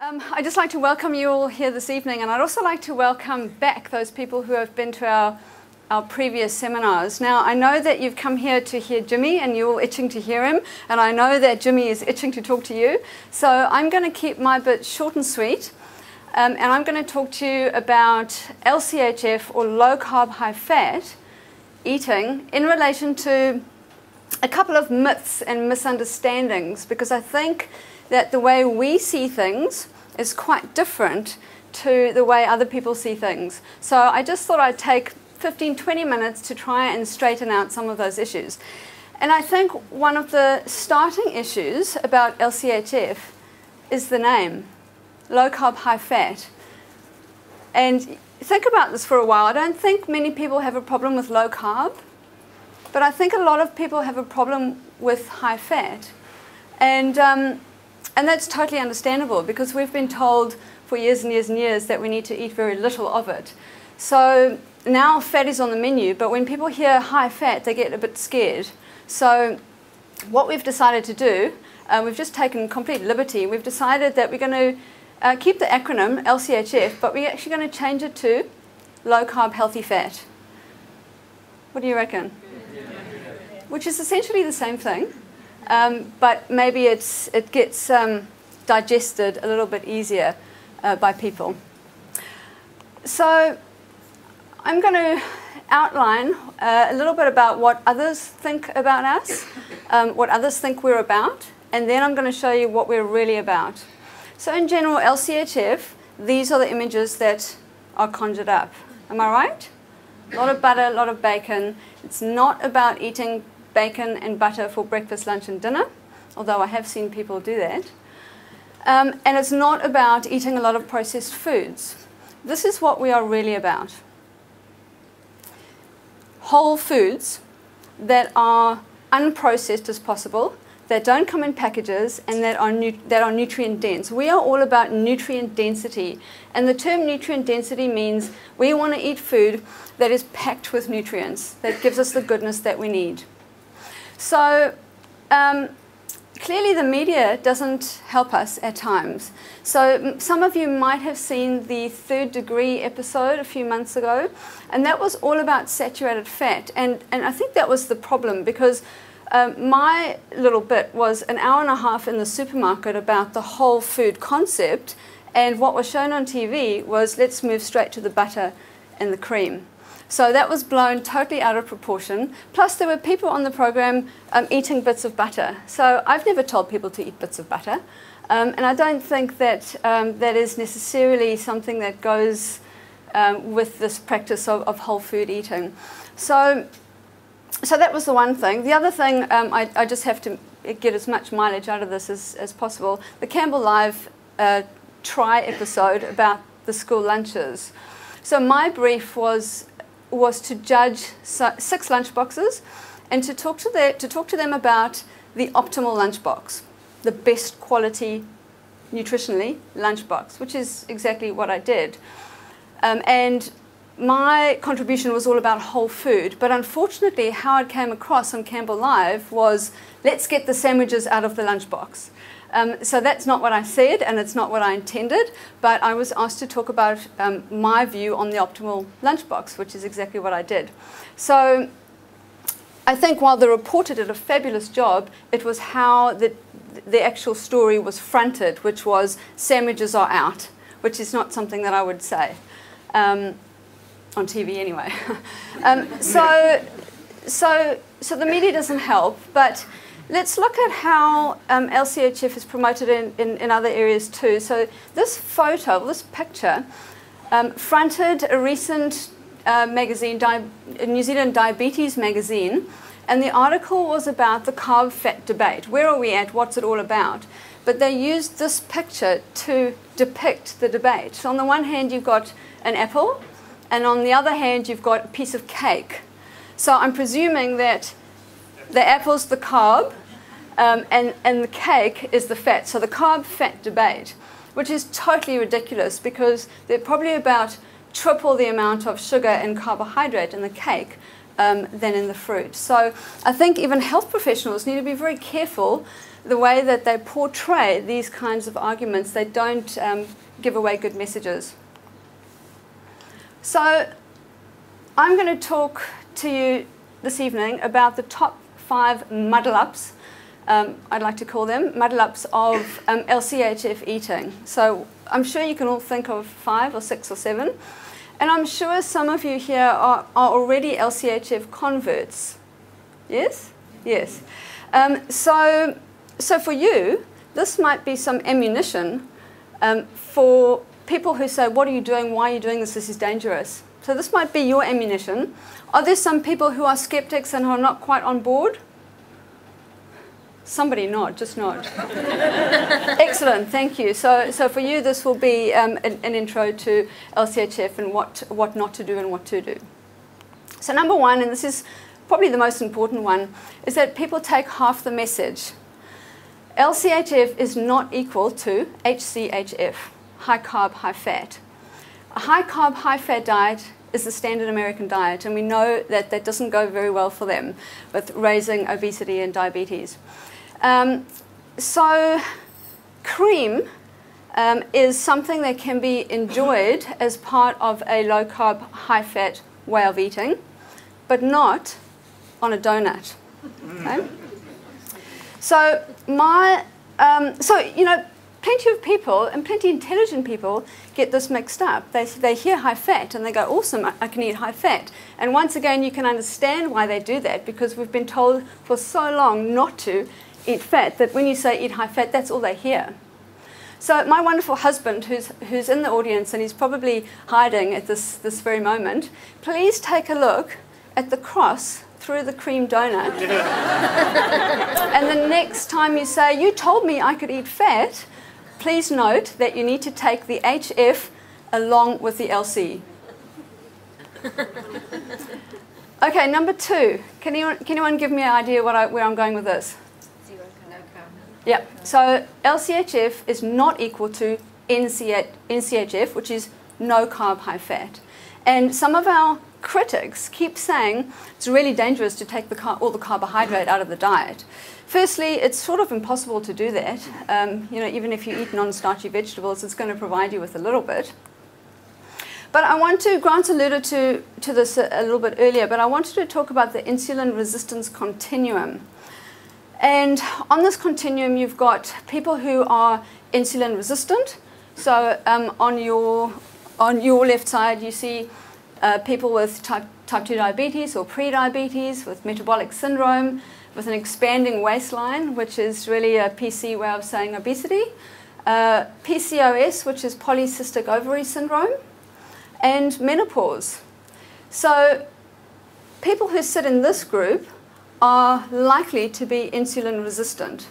I'd just like to welcome you all here this evening, and I'd also like to welcome back those people who have been to our previous seminars. Now, I know that you've come here to hear Jimmy, and you're all itching to hear him, and I know that Jimmy is itching to talk to you. So I'm going to keep my bit short and sweet, and I'm going to talk to you about LCHF, or low carb, high fat eating, in relation to a couple of myths and misunderstandings, because I think that the way we see things is quite different to the way other people see things. So I just thought I'd take 15-20 minutes to try and straighten out some of those issues. And I think one of the starting issues about LCHF is the name, low carb, high fat. And think about this for a while. I don't think many people have a problem with low carb, but I think a lot of people have a problem with high fat. And that's totally understandable, because we've been told for years and years and years that we need to eat very little of it. So now fat is on the menu, but when people hear high fat, they get a bit scared. So what we've decided to do, we've just taken complete liberty. We've decided that we're going to keep the acronym LCHF, but we're actually going to change it to low carb, healthy fat. What do you reckon? Which is essentially the same thing. But maybe it gets digested a little bit easier by people. So I'm going to outline a little bit about what others think about us, what others think we're about, and then I'm going to show you what we're really about. So in general, LCHF, these are the images that are conjured up. Am I right? A lot of butter, a lot of bacon. It's not about eating bacon and butter for breakfast, lunch and dinner, although I have seen people do that. And it's not about eating a lot of processed foods. This is what we are really about. Whole foods that are unprocessed as possible, that don't come in packages, and that are nutrient dense. We are all about nutrient density. And the term nutrient density means we want to eat food that is packed with nutrients, that gives us the goodness that we need. So clearly the media doesn't help us at times. So some of you might have seen the Third Degree episode a few months ago, and that was all about saturated fat. And I think that was the problem, because my little bit was an hour and a half in the supermarket about the whole food concept, and what was shown on TV was, let's move straight to the butter and the cream. So that was blown totally out of proportion. Plus, there were people on the program eating bits of butter. So I've never told people to eat bits of butter. And I don't think that that is necessarily something that goes with this practice of whole food eating. So that was the one thing. The other thing, I just have to get as much mileage out of this as possible. The Campbell Live Try episode about the school lunches. So my brief was to judge 6 lunch boxes and to talk to them about the optimal lunchbox, the best quality nutritionally lunchbox, which is exactly what I did. And my contribution was all about whole food, but unfortunately how it came across on Campbell Live was, let's get the sandwiches out of the lunchbox. So that's not what I said, and it's not what I intended, but I was asked to talk about my view on the optimal lunchbox, which is exactly what I did. So I think while the reporter did a fabulous job, it was how the actual story was fronted, which was sandwiches are out, which is not something that I would say on TV anyway. So the media doesn't help, but let's look at how LCHF is promoted in other areas too. So this photo, this picture, fronted a recent magazine, New Zealand Diabetes magazine, and the article was about the carb-fat debate. Where are we at? What's it all about? But they used this picture to depict the debate. So on the one hand, you've got an apple, and on the other hand, you've got a piece of cake. So I'm presuming that the apple's the carb, and the cake is the fat. So the carb-fat debate, which is totally ridiculous, because there are probably about triple the amount of sugar and carbohydrate in the cake than in the fruit. So I think even health professionals need to be very careful the way that they portray these kinds of arguments. They don't give away good messages. So I'm going to talk to you this evening about the top 5 muddle-ups, I'd like to call them, muddle-ups of LCHF eating. So I'm sure you can all think of 5 or 6 or 7. And I'm sure some of you here are already LCHF converts. Yes? Yes. So for you, this might be some ammunition for people who say, what are you doing? Why are you doing this? This is dangerous. So this might be your ammunition. Are there some people who are skeptics and who are not quite on board? Somebody nod, just nod. Excellent, thank you. So for you, this will be an intro to LCHF and what not to do and what to do. So number 1, and this is probably the most important one, is that people take half the message. LCHF is not equal to HCHF, high carb, high fat. A high carb, high fat diet is the standard American diet, and we know that that doesn't go very well for them with raising obesity and diabetes. So cream is something that can be enjoyed as part of a low carb, high fat way of eating, but not on a donut. Okay? So you know, plenty of people, and plenty intelligent people, get this mixed up. They hear high fat and they go, awesome, I can eat high fat. And once again, you can understand why they do that, because we've been told for so long not to eat fat, that when you say eat high fat, that's all they hear. So my wonderful husband, who's in the audience, and he's probably hiding at this very moment, please take a look at the cross through the cream donut. And the next time you say, you told me I could eat fat, please note that you need to take the HF along with the LC. Okay, number 2. Can anyone give me an idea where I'm going with this? Yeah, so LCHF is not equal to NCHF, which is no carb, high fat. And some of our critics keep saying it's really dangerous to take all the carbohydrate out of the diet. Firstly, it's sort of impossible to do that. You know, even if you eat non-starchy vegetables, it's going to provide you with a little bit. But I want to, Grant alluded to this a little bit earlier, but I wanted to talk about the insulin resistance continuum. And on this continuum, you've got people who are insulin resistant. So on your left side, you see people with type 2 diabetes or pre-diabetes, with metabolic syndrome, with an expanding waistline, which is really a PC way of saying obesity, PCOS, which is polycystic ovary syndrome, and menopause. So people who sit in this group are likely to be insulin resistant.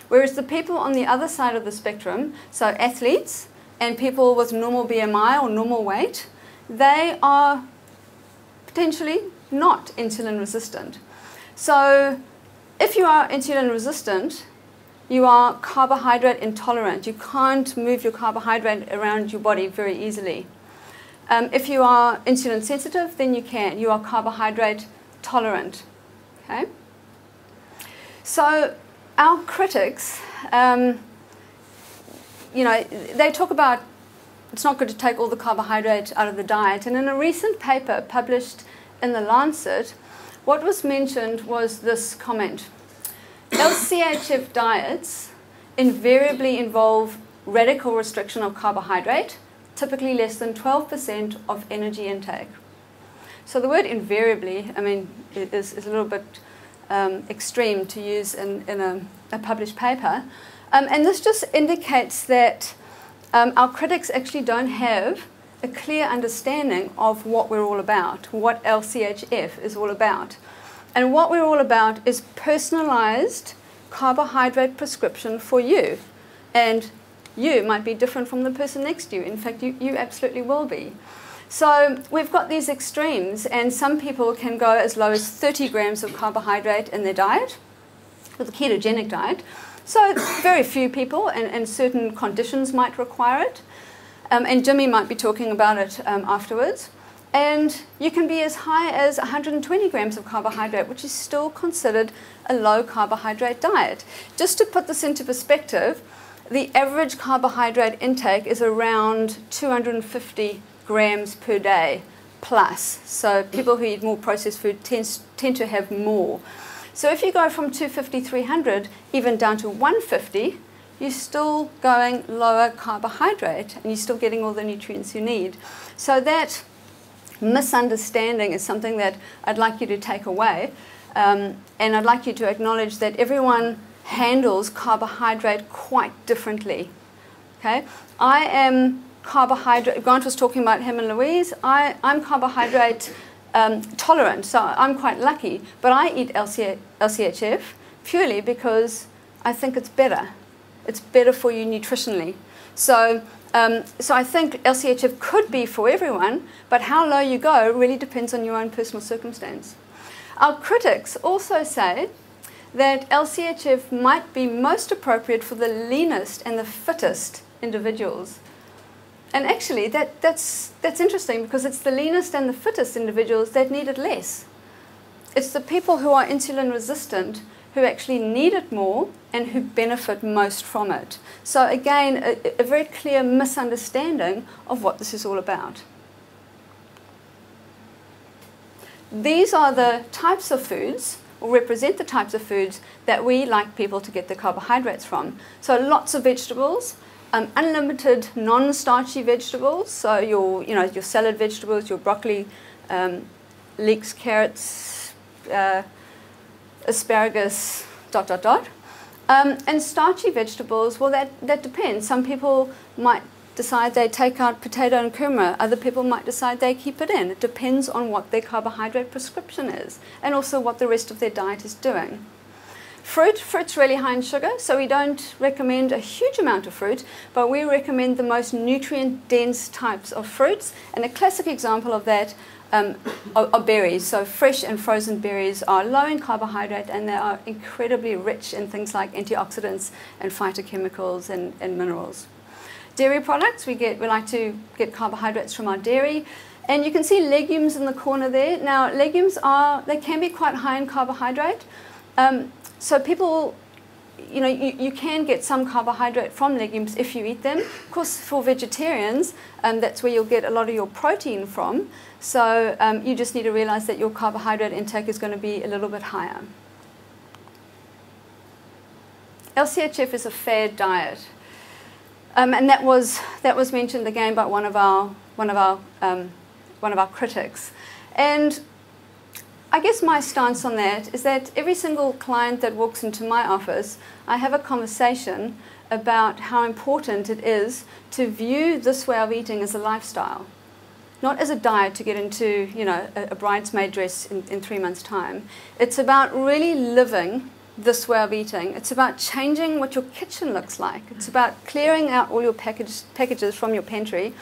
Whereas the people on the other side of the spectrum, so athletes and people with normal BMI or normal weight, they are potentially not insulin resistant. So if you are insulin resistant, you are carbohydrate intolerant. You can't move your carbohydrate around your body very easily. If you are insulin sensitive, then you can. You are carbohydrate tolerant. Okay? So our critics, you know, they talk about it's not good to take all the carbohydrate out of the diet. And in a recent paper published in The Lancet, what was mentioned was this comment. LCHF diets invariably involve radical restriction of carbohydrate, typically less than 12% of energy intake. So the word invariably, I mean, is a little bit extreme to use in a published paper. And this just indicates that our critics actually don't have a clear understanding of what we're all about, what LCHF is all about. And what we're all about is personalized carbohydrate prescription for you. And you might be different from the person next to you. In fact, you absolutely will be. So we've got these extremes, and some people can go as low as 30 grams of carbohydrate in their diet with a ketogenic diet. So very few people and certain conditions might require it. and Jimmy might be talking about it afterwards. And you can be as high as 120 grams of carbohydrate, which is still considered a low carbohydrate diet. Just to put this into perspective, the average carbohydrate intake is around 250 grams per day plus. So people who eat more processed food tend to have more. So if you go from 250, 300, even down to 150, you're still going lower carbohydrate and you're still getting all the nutrients you need. So that misunderstanding is something that I'd like you to take away. And I'd like you to acknowledge that everyone handles carbohydrate quite differently. Okay? I am carbohydrate, Grant was talking about him and Louise, I'm carbohydrate tolerant, so I'm quite lucky, but I eat LCHF purely because I think it's better. It's better for you nutritionally. So I think LCHF could be for everyone, but how low you go really depends on your own personal circumstance. Our critics also say that LCHF might be most appropriate for the leanest and the fittest individuals. And actually, that's interesting because it's the leanest and the fittest individuals that need it less. It's the people who are insulin resistant who actually need it more and who benefit most from it. So again, a very clear misunderstanding of what this is all about. These are the types of foods, or represent the types of foods that we like people to get their carbohydrates from. So lots of vegetables, unlimited non-starchy vegetables, so your salad vegetables, your broccoli, leeks, carrots, asparagus, ... And starchy vegetables, well, that depends. Some people might decide they take out potato and kurma. Other people might decide they keep it in. It depends on what their carbohydrate prescription is and also what the rest of their diet is doing. Fruit's really high in sugar, so we don't recommend a huge amount of fruit, but we recommend the most nutrient-dense types of fruits. And a classic example of that are berries. So fresh and frozen berries are low in carbohydrate and they are incredibly rich in things like antioxidants and phytochemicals and minerals. Dairy products, we like to get carbohydrates from our dairy. And you can see legumes in the corner there. Now, legumes they can be quite high in carbohydrate. So people, you can get some carbohydrate from legumes if you eat them. Of course, for vegetarians, that's where you'll get a lot of your protein from. So you just need to realize that your carbohydrate intake is going to be a little bit higher. LCHF is a fad diet. And that was mentioned again by one of our critics. And I guess my stance on that is that every single client that walks into my office, I have a conversation about how important it is to view this way of eating as a lifestyle, not as a diet to get into, a bridesmaid dress in 3 months' time. It's about really living this way of eating. It's about changing what your kitchen looks like. It's about clearing out all your packages from your pantry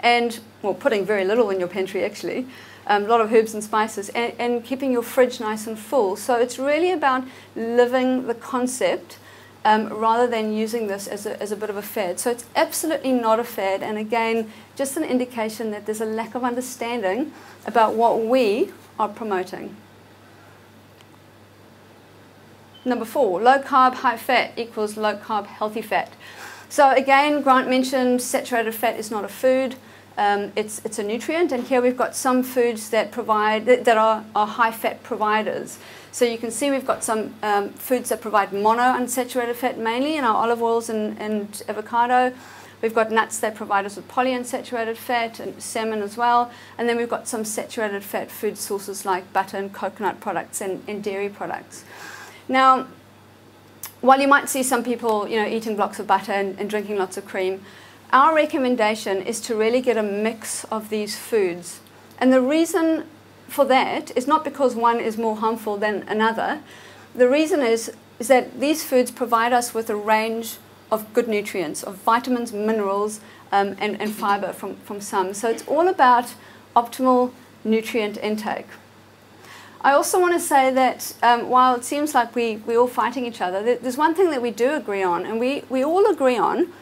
and, well, putting very little in your pantry actually, a lot of herbs and spices, and keeping your fridge nice and full. So it's really about living the concept rather than using this as a bit of a fad. So it's absolutely not a fad, and again, just an indication that there's a lack of understanding about what we are promoting. Number 4, low carb, high fat equals low carb, healthy fat. So again, Grant mentioned saturated fat is not a food. It's a nutrient, and here we've got some foods that are high fat providers. So you can see we've got some foods that provide monounsaturated fat mainly in our olive oils and avocado. We've got nuts that provide us with polyunsaturated fat and salmon as well. And then we've got some saturated fat food sources like butter and coconut products and dairy products. Now, while you might see some people eating blocks of butter and drinking lots of cream, our recommendation is to really get a mix of these foods. And the reason for that is not because one is more harmful than another. The reason is that these foods provide us with a range of good nutrients, of vitamins, minerals, and fiber from some. So it's all about optimal nutrient intake. I also want to say that while it seems like we're all fighting each other, there's one thing that we do agree on, and we all agree on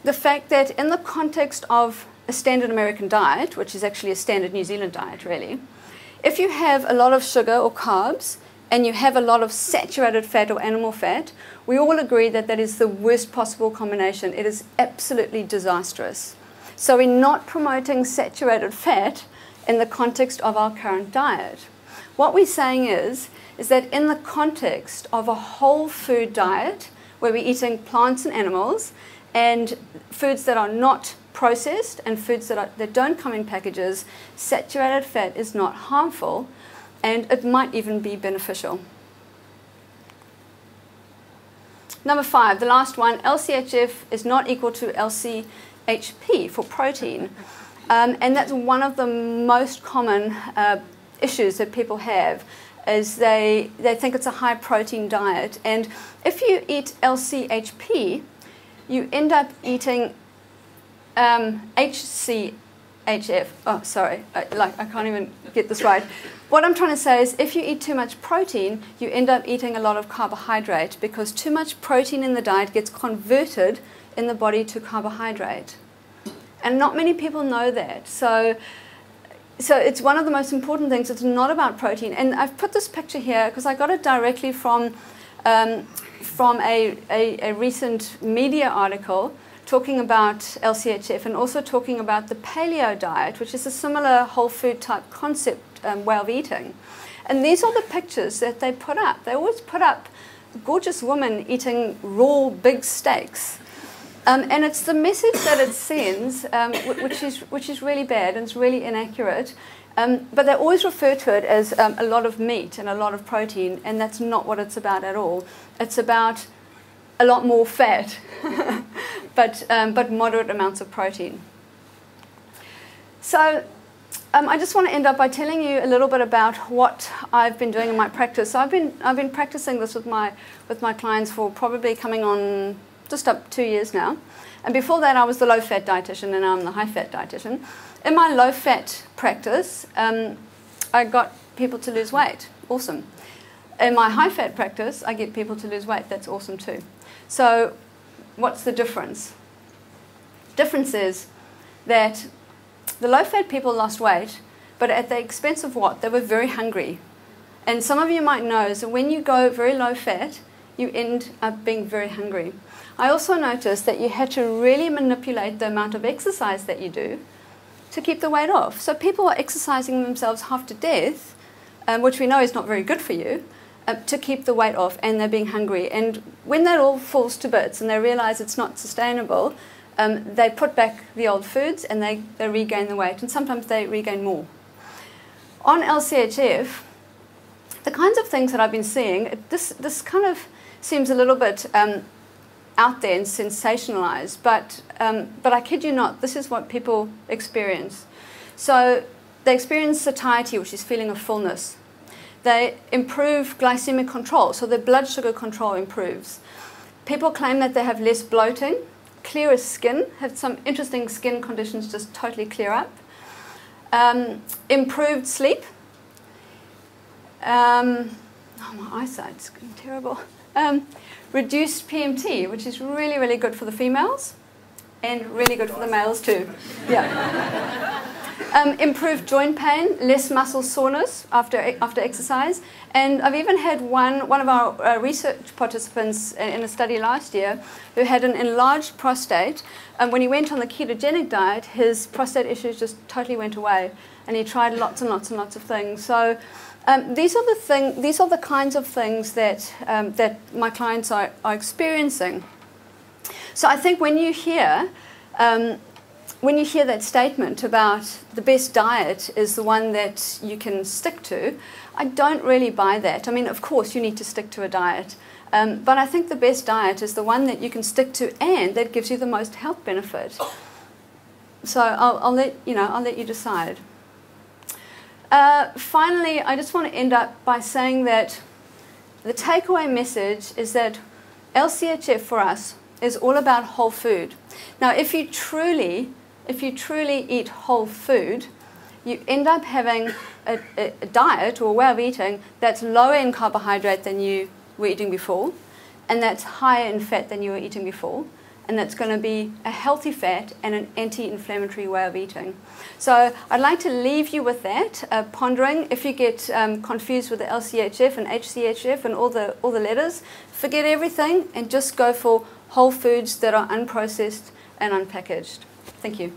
the fact that in the context of a standard American diet, which is actually a standard New Zealand diet really, if you have a lot of sugar or carbs and you have a lot of saturated fat or animal fat, we all agree that that is the worst possible combination. It is absolutely disastrous. So we're not promoting saturated fat in the context of our current diet. What we're saying is that in the context of a whole food diet, where we're eating plants and animals, and foods that are not processed and foods that don't come in packages, saturated fat is not harmful, and it might even be beneficial. Number 5, the last one, LCHF is not equal to LCHP for protein. And that's one of the most common issues that people have, is they think it's a high protein diet. And if you eat LCHP, you end up eating HCHF. Oh, sorry, I can't even get this right. What I'm trying to say is if you eat too much protein, you end up eating a lot of carbohydrate, because too much protein in the diet gets converted in the body to carbohydrate. And not many people know that. So it's one of the most important things. It's not about protein. And I've put this picture here because I got it directly from a recent media article talking about LCHF and also talking about the paleo diet, which is a similar whole food type concept way of eating. And these are the pictures that they put up. They always put up gorgeous women eating raw big steaks. And it's the message that it sends, which is really bad and it's really inaccurate. But they always refer to it as a lot of meat and a lot of protein, and that's not what it's about at all. It's about a lot more fat, but moderate amounts of protein. So I just want to end up by telling you a little bit about what I've been doing in my practice. So I've been practicing this with my clients for probably coming on just up 2 years now. And before that, I was the low-fat dietitian, and now I'm the high-fat dietitian. In my low-fat practice, I got people to lose weight. Awesome. In my high-fat practice, I get people to lose weight. That's awesome too. So what's the difference? Difference is that the low-fat people lost weight, but at the expense of what? They were very hungry. And some of you might know that when you go very low-fat, you end up being very hungry. I also noticed that you had to really manipulate the amount of exercise that you do to keep the weight off. So people are exercising themselves half to death, which we know is not very good for you, to keep the weight off, and they're being hungry. And when that all falls to bits and they realize it's not sustainable, they put back the old foods and they regain the weight, and sometimes they regain more. On LCHF, the kinds of things that I've been seeing, this kind of seems a little bit out there and sensationalized, but I kid you not, this is what people experience. So they experience satiety, which is feeling of fullness. They improve glycemic control, so their blood sugar control improves. People claim that they have less bloating, clearer skin, have some interesting skin conditions just totally clear up. Improved sleep. Oh, my eyesight's getting terrible. Reduced PMT, which is really, really good for the females and really good for the males too. Yeah. Improved joint pain, less muscle soreness after exercise. And I've even had one of our research participants in a study last year who had an enlarged prostate. And when he went on the ketogenic diet, his prostate issues just totally went away. And he tried lots and lots and lots of things. So these are the kinds of things that my clients are experiencing. So I think when you hear that statement about the best diet is the one that you can stick to, I don't really buy that. I mean, of course, you need to stick to a diet, but I think the best diet is the one that you can stick to and that gives you the most health benefit. So I'll let you decide. Finally, I just want to end up by saying that the takeaway message is that LCHF for us is all about whole food. Now, if you truly eat whole food, you end up having a diet or a way of eating that's lower in carbohydrate than you were eating before, and that's higher in fat than you were eating before, and that's going to be a healthy fat and an anti-inflammatory way of eating. So I'd like to leave you with that, pondering. If you get confused with the LCHF and HCHF and all the letters, forget everything and just go for whole foods that are unprocessed and unpackaged. Thank you.